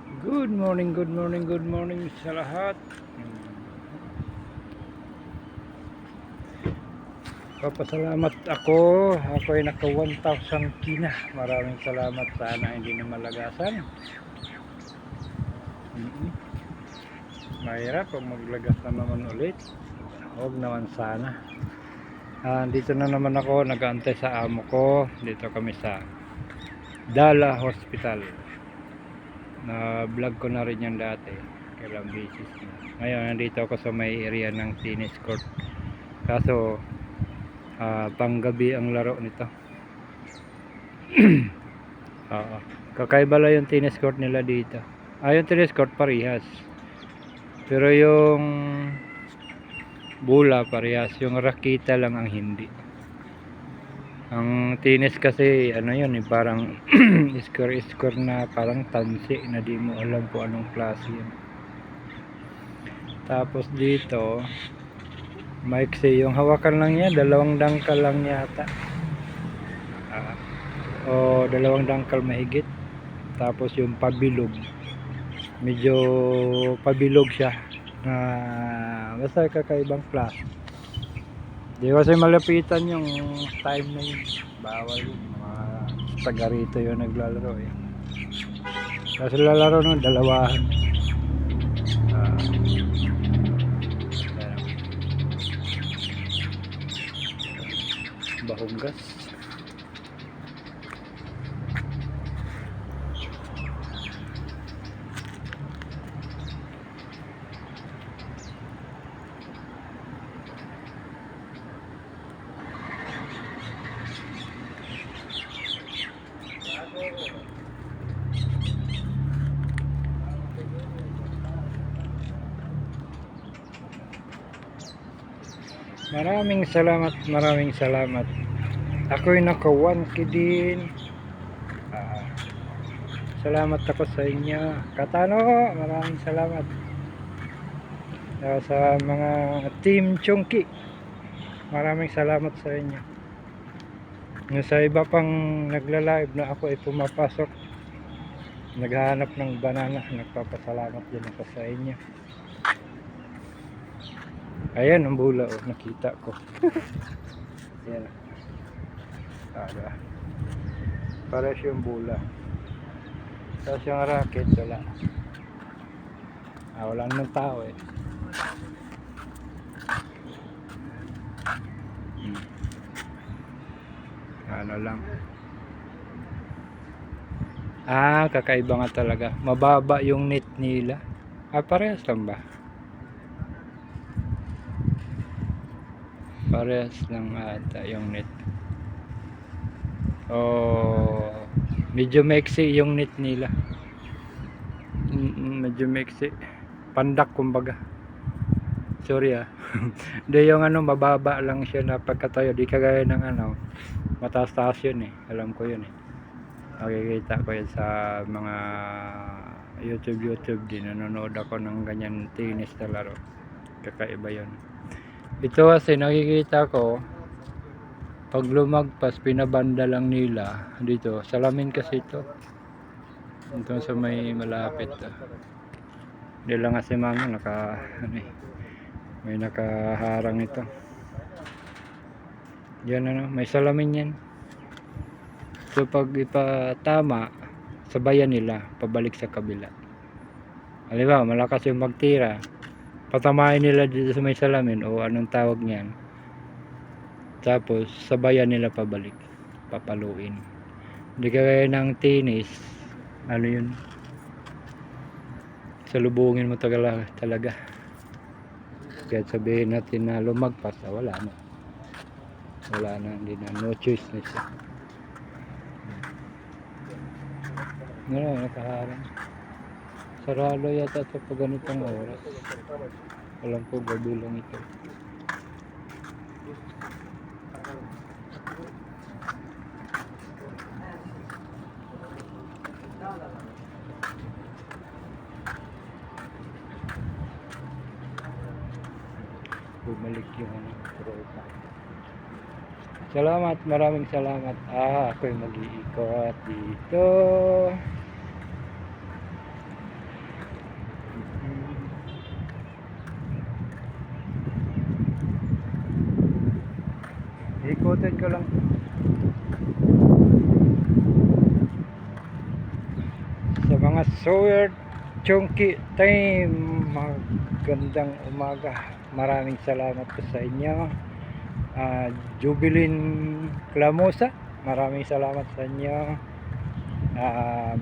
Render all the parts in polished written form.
Good morning, good morning, good morning sa lahat. Papasalamat ako. Ako ay naka 1,000 kina. Maraming salamat. Sana hindi na malagasan. Mahirap pag maglagas na naman ulit. Huwag naman sana. Dito na naman ako. Nag-aantay sa amo ko. Dito kami sa Dala Hospital. Na vlog ko na rin yan dati. Kailang beses na. Ngayon nandito ako sa may area ng tennis court. Kaso panggabi ang laro nito. Kakaiba lang yung tennis court nila dito. Yung tennis court parehas, pero yung bola parehas, yung rakita lang ang hindi. Ang tennis kasi ano yun parang square na parang tansi na di mo alam kung anong klase yun. Tapos dito maiksi yung hawakan lang niya, dalawang dangkal lang yata. O dalawang dangkal mahigit. Tapos yung pabilog, medyo pabilog siya na basta kakaibang class. Di kasi malapitan yung time na yun, bawal yun, mga taga rito yung naglalaro eh. Kasi lalaro ng dalawahan. Bahunggas. Maraming salamat. Ako'y naka 1K din. Salamat ako sa inyo. Katano, maraming salamat. Sa mga team Chungki, maraming salamat sa inyo. Sa iba pang nagla-live na ako ay pumapasok, naghahanap ng banana, nagpapasalamat din ako sa inyo. Ayan ang bula, nakita ko. Ayan. Pares yung bula. Tapos yung racket wala. Wala naman tao eh. Ano lang. Kakaiba nga talaga. Mababa yung net nila. Parehas lang ba? Parehas lang ata yung net. Medyo maiksi yung net nila. Medyo maiksi. Pandak kumbaga. Sorry Hindi yung mababa lang siya na pagkatayo. Di kagaya ng mataas-taas yun eh. Alam ko yun eh. Nakikita ko yun sa mga YouTube din. Nanonood ako ng ganyan tennis na laro. Kakaiba yun. Ito kasi nakikita ko pag lumagpas pinabanda lang nila dito. Salamin kasi ito. Ito sa may malapit. Hindi lang kasi mama may nakaharang ito. Yan may salamin yan. So pag ipatama, sabayan nila pabalik sa kabila. Halimbawa malakas yung magtira, patamain nila dito sa may salamin o anong tawag niyan. Tapos sabayan nila pabalik, papaluin. Hindi kagaya ng tennis, yun, salubungin mo talaga. Kaya sabihin natin na lumagpas, wala na, hindi na, no choice na siya. Nakaharang. Sarado yata sa pag ganitong oras. Alam ko gabi lang ito. Bumalik yung tropa. Salamat, maraming salamat. Ako'y mag-iikot dito. ikutin ko lang. Sa mga Sawyer Chunky Time, magandang umaga. Maraming salamat po sa inyo. Jubilin Clamosa, maraming salamat sa inyo.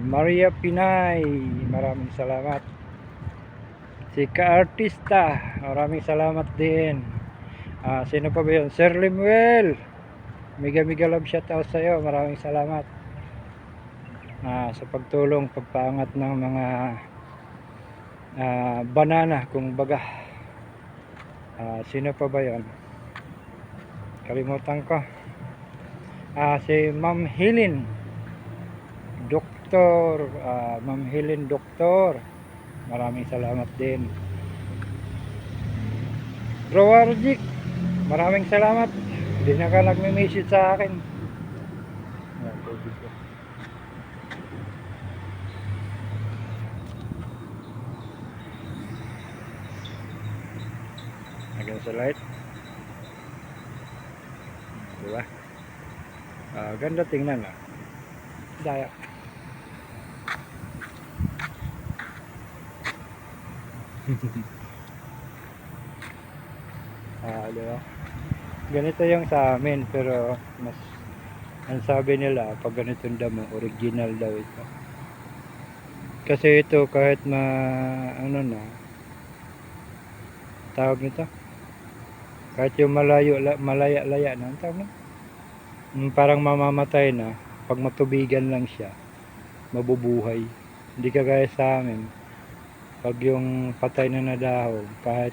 Maria Pinay, maraming salamat. Si Ka-Artista, maraming salamat din. Sino pa ba yun? Sir Limuel, mega love shoutout sa iyo, maraming salamat sa pagtulong, pagpaangat ng mga banana kung baga. Sino pa ba yun? Kalimutan ko. Si Ma'am Helen Doktor, Ma'am Helen Doktor, maraming salamat din. Bro Arjik, maraming salamat. Hindi na ka nagme-message sa akin. Hanggang sa light. Diba? Ganda tingnan na. Daya. Diba? Ganito yung sa amin, pero mas ang sabi nila pag ganitong damo original daw ito. Kasi ito kahit ano na tawag nito, kahit yung malaya-laya na ang tawag na, parang mamamatay na, pag matubigan lang siya mabubuhay. Hindi kagaya sa amin, pag yung patay na dahon, kahit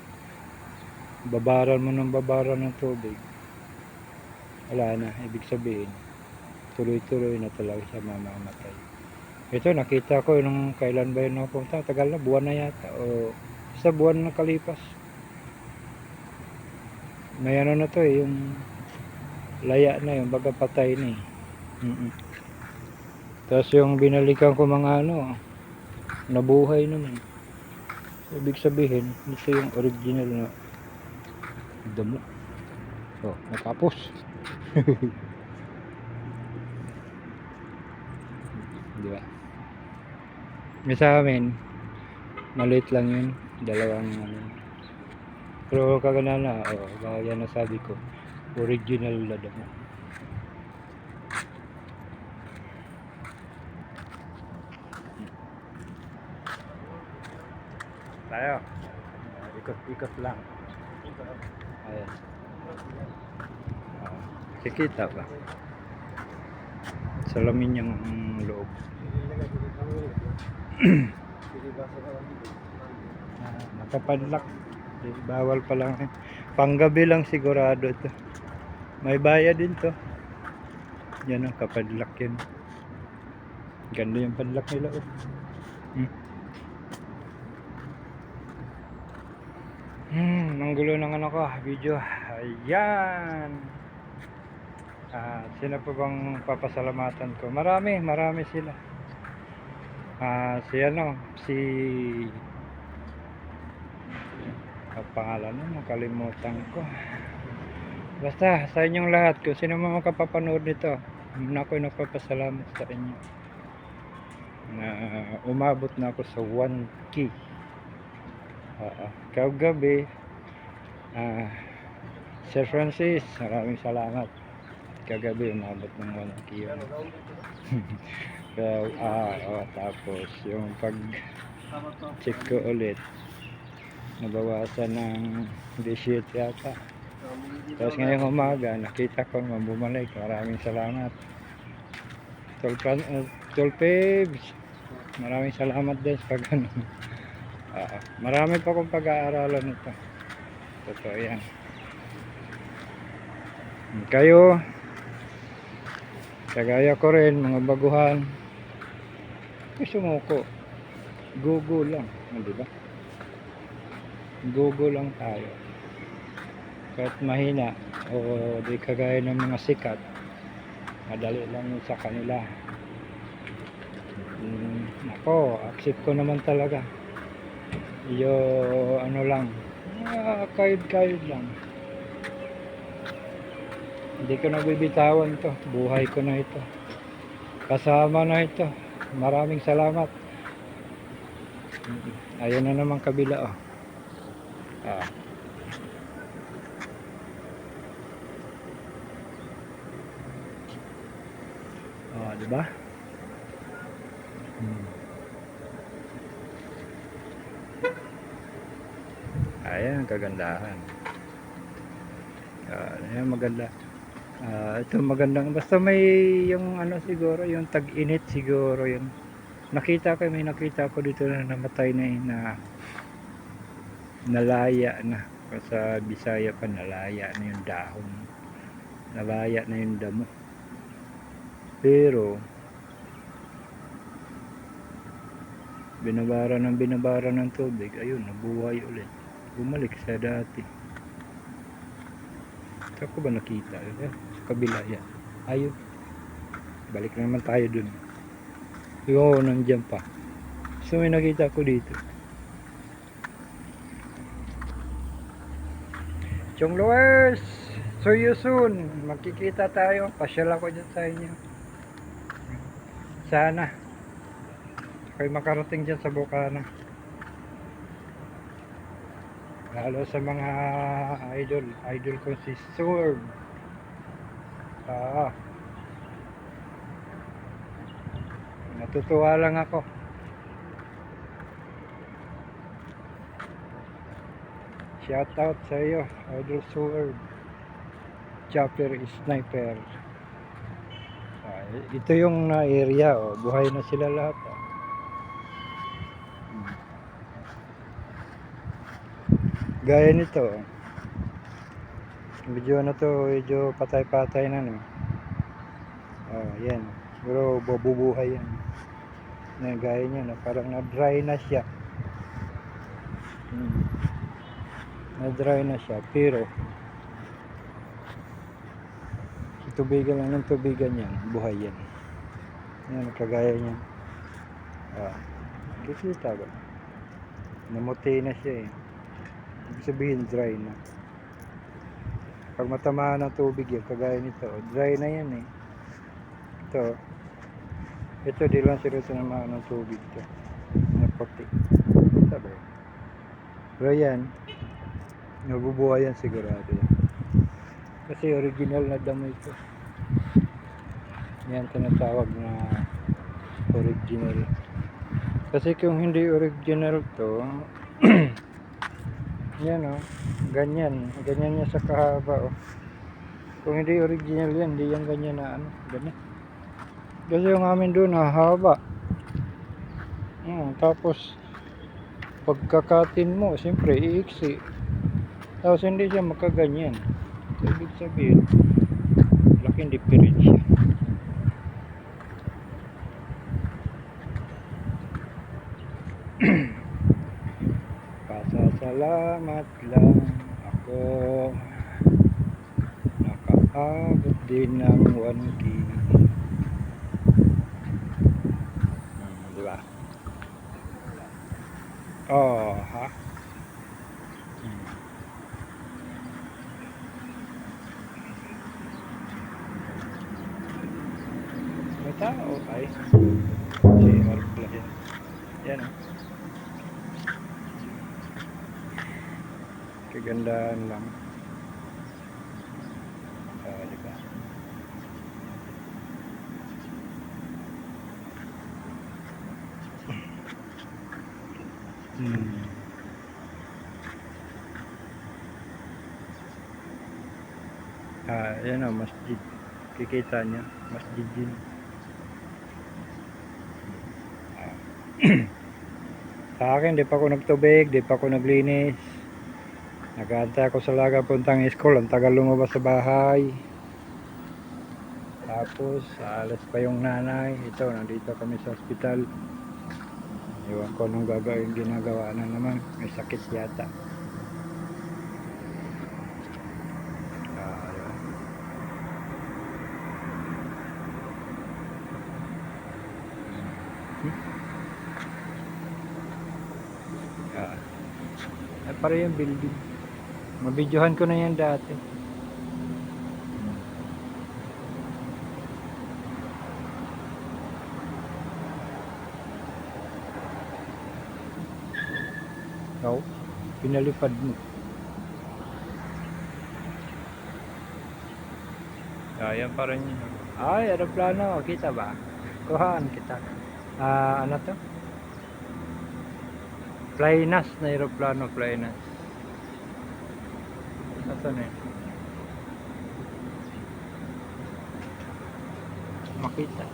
babaran mo ng tubig, wala na, ibig sabihin tuloy-tuloy na talaga siya mamamatay. Ito nakita ko nung kailan ba yun napunta, tagal na, buwan na yata o sa buwan na kalipas. May ano na to yung laya na, yung baga patay na Tapos yung binalikan ko mga ano, nabuhay naman. Ibig sabihin ito yung original na damo. Natapos. Diba? May sa amin maliit lang yun, dalawang ano. Pero kagana na, gaya na sabi ko, original na damo. Tayo, ikot-ikot lang. Ayan. Kikita ba? Salamin yung loob. Nakapadlock. Bawal pa lang. Panggabi lang sigurado ito. May bayad din to. Yan ang kapadlock yun. Ganda yung padlock nila. Ang gulo ng ano ko, video. Ayan. Sino pa bang papasalamatan ko? Marami sila. Si ang pangalan na nakalimutan ko. Basta sa inyong lahat, kung sino man makapapanood nito, ako'y nagpapasalamat sa inyo na umabot na ako sa 1K. Kagabi, Sir Francis, maraming salamat. Kagabi umabot ng 1K yun. Tapos yung pag check ko ulit, nabawasan ng 17 yata. Tapos ngayong umaga nakita ko bumalik. Maraming salamat. 12 Pebs, maraming salamat din sa pag ano. Marami pa akong pag-aaralan nito. Totoo yan. Kayo, kagaya ko rin, mga baguhan, sumuko. Go lang, diba? Go lang tayo. Kahit mahina o di kagaya ng mga sikat, madali lang yun sa kanila. Ako, accept ko naman talaga. Ano lang, kayod lang. Hindi ko nabibitawan to. Buhay ko na ito. Kasama na ito. Maraming salamat. Ayun na naman kabila oh. Ah. Oh, di ba? Ayan, kagandahan. Ayan, maganda. Ito magandang, basta may yung ano siguro, yung tag-init siguro yun. May nakita ko dito na namatay na na nalaya na. Sa Bisaya pa, nalaya na yung dahon. Nalaya na yung damo. Pero binabara ng tubig, ayun, nabuhay ulit. Bumalik sa dati. Saan ko ba nakita? Sa kabila yan. Ayun. Balik na naman tayo dun. Oo, nandiyan pa. So may nakita ko dito. Chong Luers! See you soon! Magkikita tayo. Pasyal ako dyan sa inyo. Sana. Kayo makarating dyan sa Bukana. Lalo sa mga idol ko si Sorb. Natutuwa lang ako. Shout out sa iyo, Idol Sorb. Chopper Sniper. Ito yung area oh. Buhay na sila lahat oh. Gaya nito video na to, medyo patay-patay na no. Yan, pero bubuhay yan. Gaya niya no, parang na-dry na siya. Na-dry na siya, pero tubigan lang ng tubigan yan, buhay yan. Yan, kagaya niya. Kikita ba? Namuti na siya eh. Ibig sabihin dry na. Pag matamaan ng tubig yan, kagaya nito, dry na yan eh. Ito di lang sila sinamaan ng tubig ito. Naputi. Sabi. Pero yan, nabubuhay yan sigurado yan. Kasi original na damo ito. Yan tinatawag na original. Kasi kung hindi original to, yan o, ganyan niya sa kahaba o. Kung hindi original yan, hindi yan ganyan na ano, ganyan. Kasi yung amin doon hahaba. Tapos pagkakatin mo, siyempre iiksi. Tapos hindi siya makaganyan. Ibig sabihin, laking diferensya. Pasasalamat lang ako, nakaabot din ng 1K. Diba? Ha? May tao ay si Markla yan. Yan o. Kagandaan lang. Diba? Yan o, masjid. Kikita niya, masjid din. Sa akin, di pa ako nagtubig, di pa ako naglinis. Nag-aantay ako sa laga puntang school, ang tagal lumabas sa bahay. Tapos alas pa yung nanay. Ito, nandito kami sa ospital. Iwan ko nung gagawin, ginagawa na naman. May sakit yata. Para yung building. Mabidyohan ko na yan dati. Oh, pinalipad mo. Ayan pa rin yun. Ay, aeroplano. Kita ba? Kuhaan kita. Ano to? Flynas na aeroplano. Flynas. Ito na yun. Makita.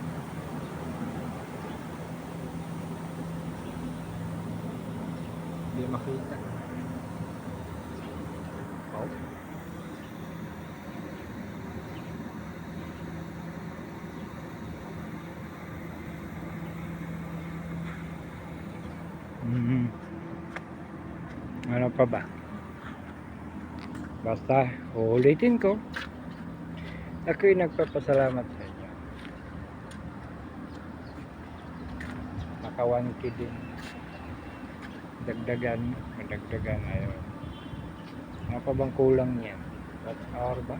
Hindi makita. Oh. Ano pa ba? Basta, uulitin ko. Ako'y nagpapasalamat sa inyo. Naka 1K din. Dagdagan, madagdagan. Ayun. Ano pa bang kulang niyan? Watch hour ba?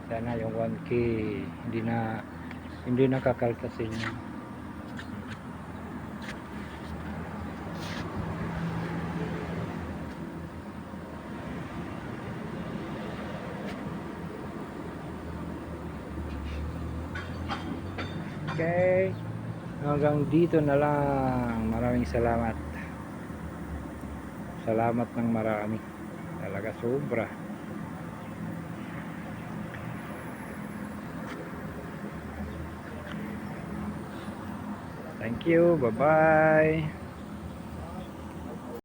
Sana yung 1K hindi nakakaltasin niya. Okay, hanggang dito na lang. Maraming salamat. Salamat ng marami. Talaga sobra. Thank you. Bye-bye.